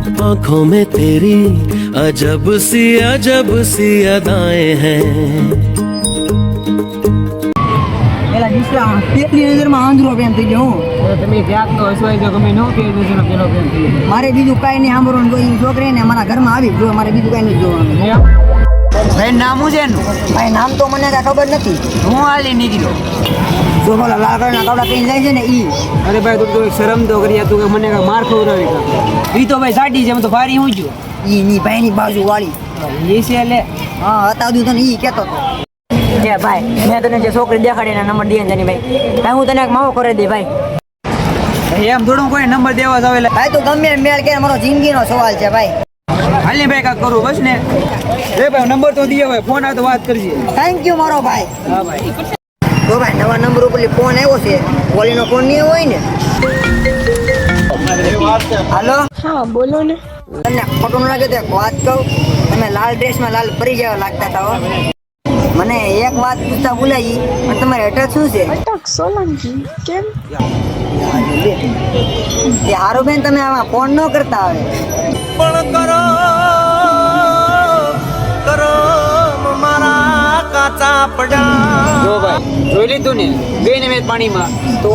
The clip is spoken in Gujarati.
आंखों में तेरी अजब सी अदाएं हैं। એલા દીસરા પેલી નજરમાં આંધળો પ્રેમ થઈ ગયો હું. તમે ક્યાંક તો હસવાઈ ગયો ગમે નો કે નજરનો પેલો પ્રેમ થઈ ગયો. મારે બીજું કાંઈ નહીં સાંભળવાનું કોઈ છોકરી ને મારા ઘરમાં આવી જો મારે બીજું કાંઈ નહીં જોવાનું. ભાઈ નામ શું છે એનું? ભાઈ નામ તો મને કાંઈ ખબર નથી. હું હાલી નીકળ્યો. જો બોલા લાલ કલરના કપડા પહેરી જાય છે ને ઈ. અરે ભાઈ તું તો શરમ તો કરી તું કે મને કાંઈ માર ખવડાવી કા. ઈ તો ભાઈ સાડી છે, હું તો ભારી હું છું. ઈ ની ભાઈની બાજુ વાળી. એ છે લે. હા હતા દઉં તને ઈ કહેતો હતો. એ ભાઈ મેં તને જે છોકરી દેખાડી એના નંબર દે ને ભાઈ ભાઈ હું તને એક માવો કરી દે ભાઈ. એમ થોડું કોઈ નંબર દેવા જાવ એટલે ભાઈ તું ગમે એમ મેળ કે મારો જિંદગીનો સવાલ છે ભાઈ. હાલની ભાઈ કાંઈક કરું બસ ને. એ ભાઈ નંબર તો દીએ ભાઈ, ફોન આવે તો વાત કરજે. થેન્ક યુ મારો ભાઈ. હા ભાઈ. તો ભાઈ નવા નંબર ઉપર ફોન આવ્યો છે. ઓલીનો ફોન નહીં હોય ને. હાલો હા બોલો ને. તમને ખોટું ન લાગે તો એક વાત કહું. તમે લાલ ડ્રેસમાં લાલ પરી જેવા લાગતા હતા હો. મને એક વાત પૂછતા ભૂલાઈ પણ તમારે એડ્રેસ શું છે? અટક સોલંકી કેમ? એ હારું બેન તમે આમાં ફોન ન કરતા આવે. પણ કરો મારા કાચા પડા. જો ભાઈ જોઈ લીધું ને ગઈ ને મેં પાણીમાં તો